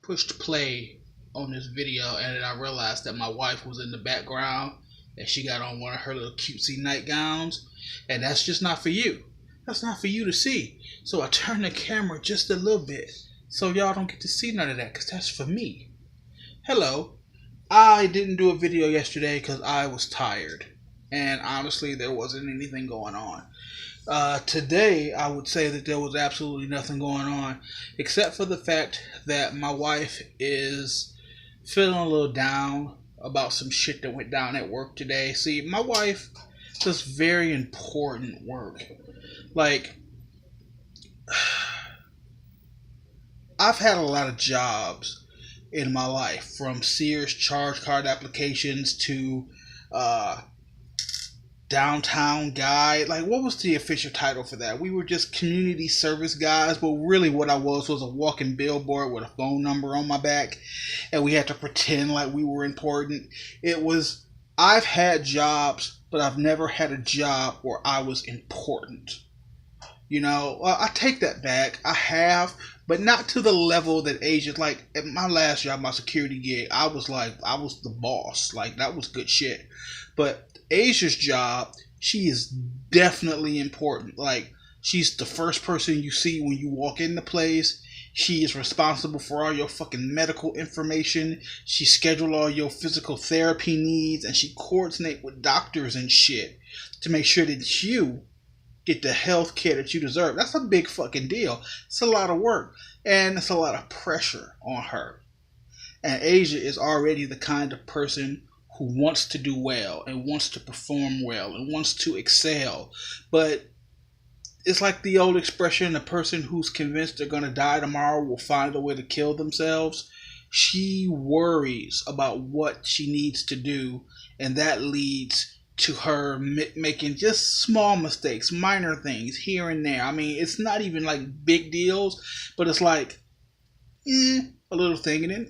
pushed play on this video, and then I realized that my wife was in the background and she got on one of her little cutesy nightgowns, and that's just not for you. That's not for you to see. So I turned the camera just a little bit so y'all don't get to see none of that, because that's for me. Hello. I didn't do a video yesterday because I was tired, and honestly there wasn't anything going on. Today I would say that there was absolutely nothing going on except for the fact that my wife is feeling a little down about some shit that went down at work today. See, my wife does very important work. Like, I've had a lot of jobs in my life, from Sears charge card applications to downtown guy. Like, what was the official title for that? We were just community service guys, but really what I was a walking billboard with a phone number on my back, and we had to pretend like we were important. I've had jobs, but I've never had a job where I was important. Well, I take that back. I have, but not to the level that Asia. Like, at my last job, my security gig, I was the boss. Like, that was good shit. But Asia's job, she is definitely important. Like, she's the first person you see when you walk in the place. She is responsible for all your fucking medical information. She scheduled all your physical therapy needs, and she coordinates with doctors and shit to make sure that you get the health care that you deserve. That's a big fucking deal. It's a lot of work, and it's a lot of pressure on her. And Asia is already the kind of person who wants to do well and wants to perform well and wants to excel. But it's like the old expression, the person who's convinced they're going to die tomorrow will find a way to kill themselves. She worries about what she needs to do, and that leads to her making just small mistakes, minor things here and there. I mean, it's not even like big deals, but it's like, a little thing, and then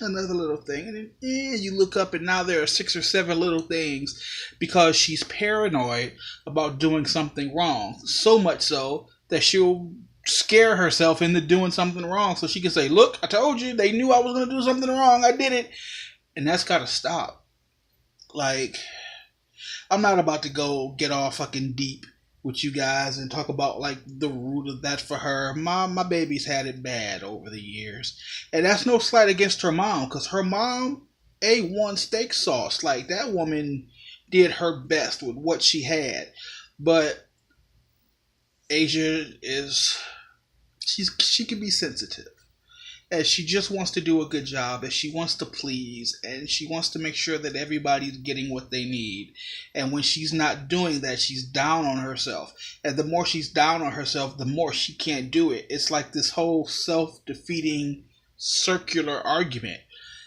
another little thing, and then you look up and now there are 6 or 7 little things, because she's paranoid about doing something wrong. So much so that she'll scare herself into doing something wrong so she can say, look, I told you, they knew I was going to do something wrong. I did it. And that's got to stop. Like, I'm not about to go get all fucking deep with you guys and talk about like the root of that for her. My baby's had it bad over the years, and that's no slight against her mom, because her mom A1 steak sauce. Like, that woman did her best with what she had. But Asia she can be sensitive, and she just wants to do a good job, and she wants to please, and she wants to make sure that everybody's getting what they need. And when she's not doing that, she's down on herself. And the more she's down on herself, the more she can't do it. It's like this whole self-defeating circular argument.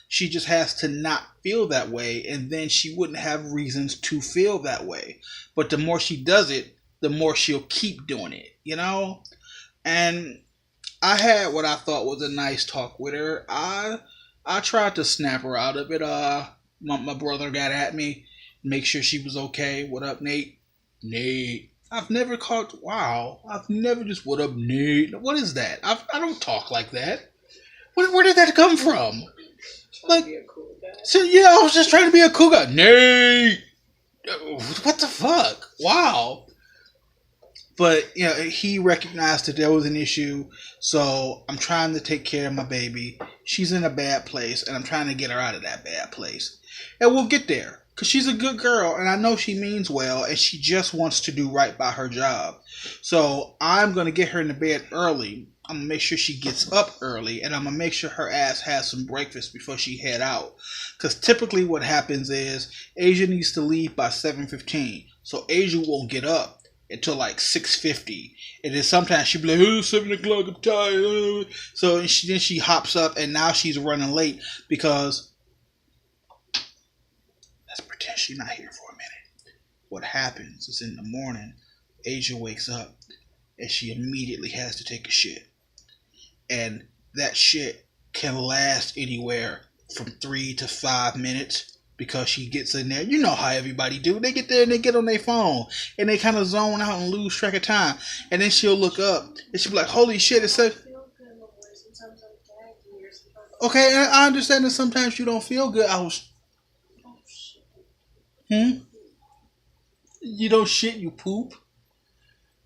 She just has to not feel that way, and then she wouldn't have reasons to feel that way. But the more she does it, the more she'll keep doing it, And I had what I thought was a nice talk with her. I tried to snap her out of it. My brother got at me, make sure she was okay. What up, Nate? Nate. I've never just, what up, Nate? What is that? I don't talk like that. Where did that come from? Like, so yeah, I was just trying to be a cool guy. Nate! What the fuck? Wow. But, he recognized that there was an issue, so I'm trying to take care of my baby. She's in a bad place, and I'm trying to get her out of that bad place. And we'll get there, because she's a good girl, and I know she means well, and she just wants to do right by her job. So I'm going to get her into bed early. I'm going to make sure she gets up early, and I'm going to make sure her ass has some breakfast before she head out. Because typically what happens is Asia needs to leave by 7:15, so Asia won't get up until like 6:50, and then sometimes she'll be like, oh, 7 o'clock, I'm tired. So then she hops up, and now she's running late because, let's pretend she's not here for a minute. What happens is, in the morning, Asia wakes up and she immediately has to take a shit, and that shit can last anywhere from 3 to 5 minutes. Because she gets in there. You know how everybody do. They get there and they get on their phone. And they kind of zone out and lose track of time. And then she'll look up. And she'll be like, holy shit, it's so... Okay, I understand that sometimes you don't feel good. Hmm? You don't shit, you poop.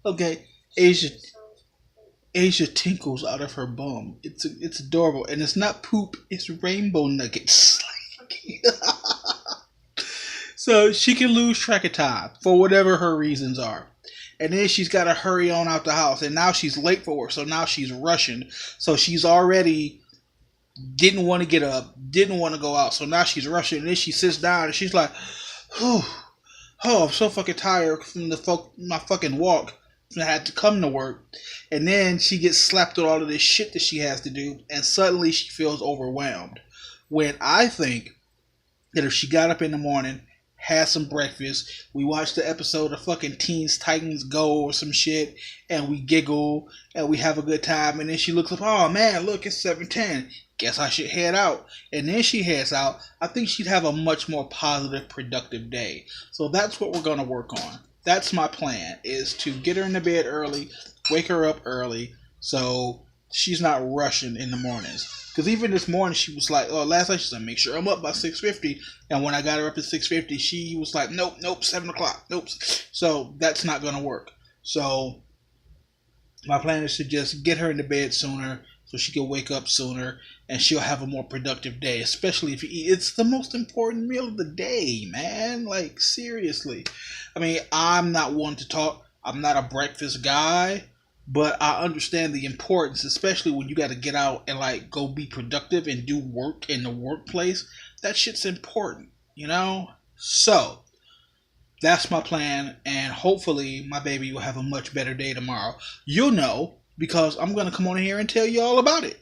Okay, Asia Asia tinkles out of her bum. It's adorable, and it's not poop. It's rainbow nuggets. So she can lose track of time for whatever her reasons are. And then she's got to hurry on out the house. And now she's late for work. So now she's rushing. So she's already didn't want to get up, didn't want to go out. So now she's rushing. And then she sits down and she's like, whew, oh, I'm so fucking tired from my fucking walk. I had to come to work. And then she gets slapped with all of this shit that she has to do. And suddenly she feels overwhelmed. When I think that if she got up in the morning, had some breakfast, we watched the episode of fucking Teens Titans Go or some shit, and we giggle and we have a good time, and then she looks up, oh man, look, it's 7:10. Guess I should head out. And then she heads out. I think she'd have a much more positive, productive day. So that's what we're gonna work on. That's my plan, is to get her into bed early, wake her up early, so she's not rushing in the mornings. Because even this morning, she was like, oh, last night she said, make sure I'm up by 6:50. And when I got her up at 6:50, she was like, nope, 7 o'clock, nope. So that's not going to work. So my plan is to just get her into bed sooner so she can wake up sooner and she'll have a more productive day, especially if you eat. It's the most important meal of the day, man. Like, seriously. I mean, I'm not one to talk. I'm not a breakfast guy. But I understand the importance, especially when you got to get out and like go be productive and do work in the workplace. That shit's important, you know? So that's my plan, and hopefully my baby will have a much better day tomorrow. You'll know because I'm gonna come on here and tell you all about it.